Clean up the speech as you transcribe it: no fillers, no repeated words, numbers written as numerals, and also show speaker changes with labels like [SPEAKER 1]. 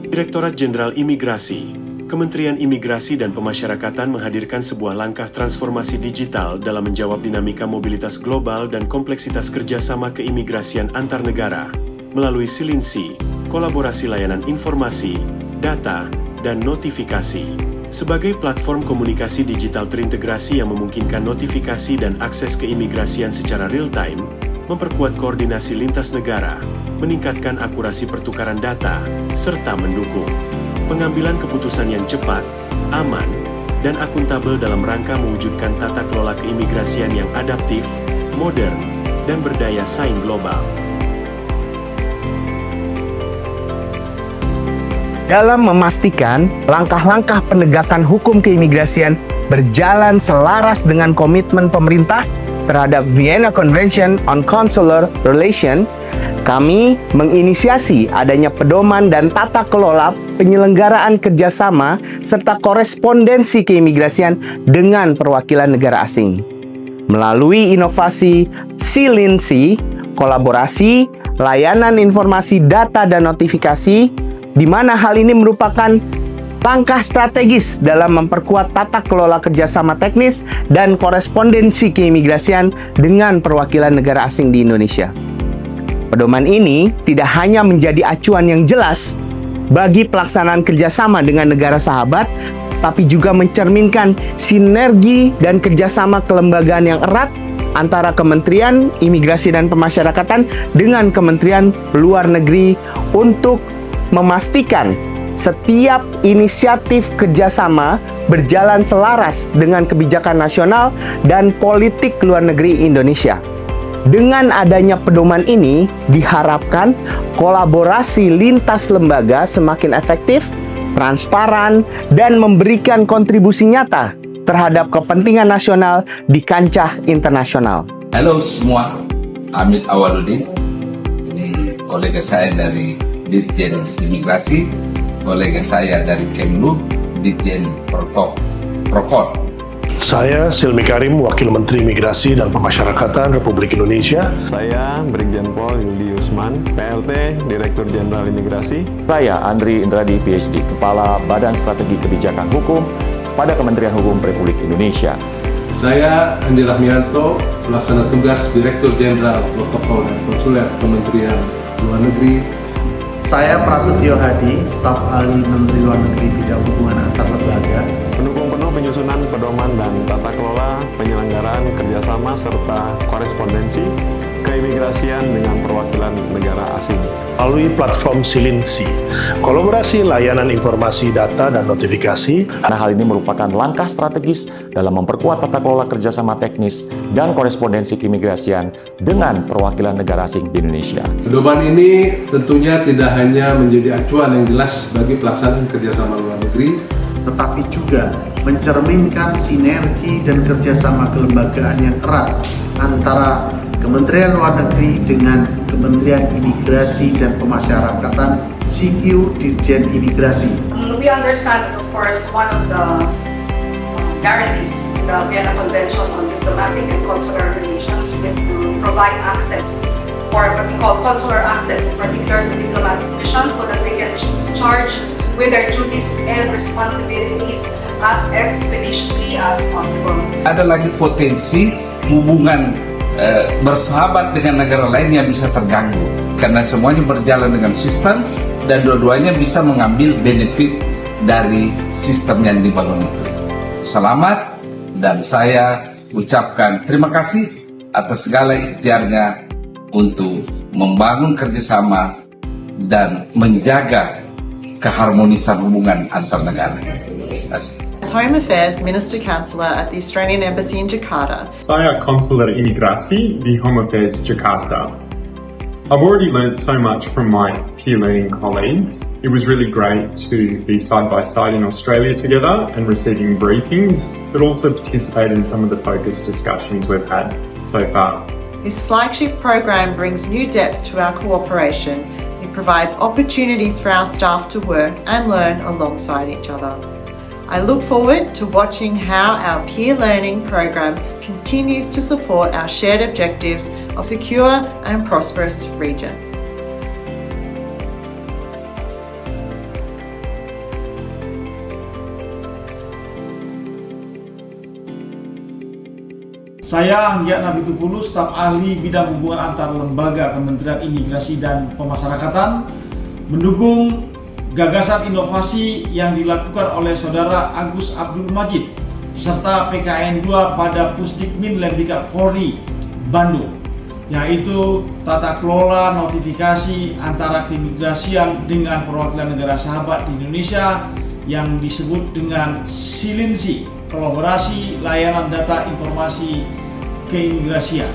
[SPEAKER 1] Direktorat Jenderal Imigrasi, Kementerian Imigrasi dan Pemasyarakatan menghadirkan sebuah langkah transformasi digital dalam menjawab dinamika mobilitas global dan kompleksitas kerjasama keimigrasian antar negara melalui Silinsi, kolaborasi layanan informasi, data, dan notifikasi. Sebagai platform komunikasi digital terintegrasi yang memungkinkan notifikasi dan akses keimigrasian secara real-time, memperkuat koordinasi lintas negara, meningkatkan akurasi pertukaran data, serta mendukung pengambilan keputusan yang cepat, aman, dan akuntabel dalam rangka mewujudkan tata kelola keimigrasian yang adaptif, modern, dan berdaya saing global.
[SPEAKER 2] Dalam memastikan langkah-langkah penegakan hukum keimigrasian berjalan selaras dengan komitmen pemerintah terhadap Vienna Convention on Consular Relations, kami menginisiasi adanya pedoman dan tata kelola penyelenggaraan kerjasama serta korespondensi keimigrasian dengan perwakilan negara asing. Melalui inovasi Silinsi, kolaborasi, layanan informasi data dan notifikasi, di mana hal ini merupakan langkah strategis dalam memperkuat tata kelola kerjasama teknis dan korespondensi keimigrasian dengan perwakilan negara asing di Indonesia. Pedoman ini tidak hanya menjadi acuan yang jelas bagi pelaksanaan kerjasama dengan negara sahabat, tapi juga mencerminkan sinergi dan kerjasama kelembagaan yang erat antara Kementerian Imigrasi dan Pemasyarakatan dengan Kementerian Luar Negeri untuk memastikan setiap inisiatif kerjasama berjalan selaras dengan kebijakan nasional dan politik luar negeri Indonesia. Dengan adanya pedoman ini, diharapkan kolaborasi lintas lembaga semakin efektif, transparan, dan memberikan kontribusi nyata terhadap kepentingan nasional di kancah internasional.
[SPEAKER 3] Halo semua, Amit Awaludin. Ini kolega saya dari Ditjen Imigrasi, kolega saya dari Kemlu, Ditjen Prokor.
[SPEAKER 4] Saya Silmi Karim, Wakil Menteri Imigrasi dan Pemasyarakatan Republik Indonesia.
[SPEAKER 5] Saya Brigjen Pol Yuldi Yusman, PLT Direktur Jenderal Imigrasi.
[SPEAKER 6] Saya Andri Indradi, PhD, Kepala Badan Strategi Kebijakan Hukum pada Kementerian Hukum Republik Indonesia.
[SPEAKER 7] Saya Andi Rahmianto, Pelaksana Tugas Direktur Jenderal Protokol dan Konsuler Kementerian Luar Negeri.
[SPEAKER 8] Saya Prasetyo Hadi, Staf Ahli Menteri Luar Negeri Bidang Hubungan Antar Lembaga.
[SPEAKER 5] Pendukung penuh penyusunan pedoman dan tata kelola penyelenggaraan kerjasama serta korespondensi keimigrasian dengan perwakilan negara asing.
[SPEAKER 4] Melalui platform Silinsi, kolaborasi layanan informasi data dan notifikasi.
[SPEAKER 6] Nah, hal ini merupakan langkah strategis dalam memperkuat tata kelola kerjasama teknis dan korespondensi keimigrasian dengan perwakilan negara asing di Indonesia.
[SPEAKER 7] Pedoman ini tentunya tidak hanya menjadi acuan yang jelas bagi pelaksanaan kerjasama luar negeri,
[SPEAKER 8] tetapi juga mencerminkan sinergi dan kerjasama kelembagaan yang erat antara Kementerian Luar Negeri dengan Kementerian Imigrasi dan Pemasyarakatan CQ Ditjen Imigrasi.
[SPEAKER 9] We understand that, of course, one of the guarantees in the Vienna Convention on Diplomatic and Consular Relations is to provide access, or what we call consular access, in particular to diplomatic missions, so that they can discharge with their duties and responsibilities as expeditiously as possible.
[SPEAKER 3] Ada lagi potensi hubungan bersahabat dengan negara lain yang bisa terganggu karena semuanya berjalan dengan sistem dan dua-duanya bisa mengambil benefit dari sistem yang dibangun itu. Selamat, dan saya ucapkan terima kasih atas segala ikhtiarnya untuk membangun kerjasama dan menjaga keharmonisan hubungan antar negara. Terima kasih.
[SPEAKER 10] As Home Affairs Minister Counselor at the Australian Embassy in Jakarta.
[SPEAKER 11] Saya Konsuler Imigrasi di Home Affairs Jakarta. I've already learned so much from my peer learning colleagues. It was really great to be side by side in Australia together and receiving briefings, but also participate in some of the focused discussions we've had so far.
[SPEAKER 10] This flagship program brings new depth to our cooperation. It provides opportunities for our staff to work and learn alongside each other. I look forward to watching how our peer learning program continues to support our shared objectives of secure and prosperous region.
[SPEAKER 12] Saya Anggiat Nabitupulu, staf ahli bidang hubungan antar lembaga Kementerian Imigrasi dan Pemasyarakatan, mendukung gagasan inovasi yang dilakukan oleh Saudara Agus Abdul Majid peserta PKN 2 pada Pusdikmin Lemdiklat Polri Bandung, yaitu tata kelola notifikasi antara keimigrasian dengan perwakilan negara sahabat di Indonesia yang disebut dengan SILINSI, kolaborasi layanan data informasi keimigrasian.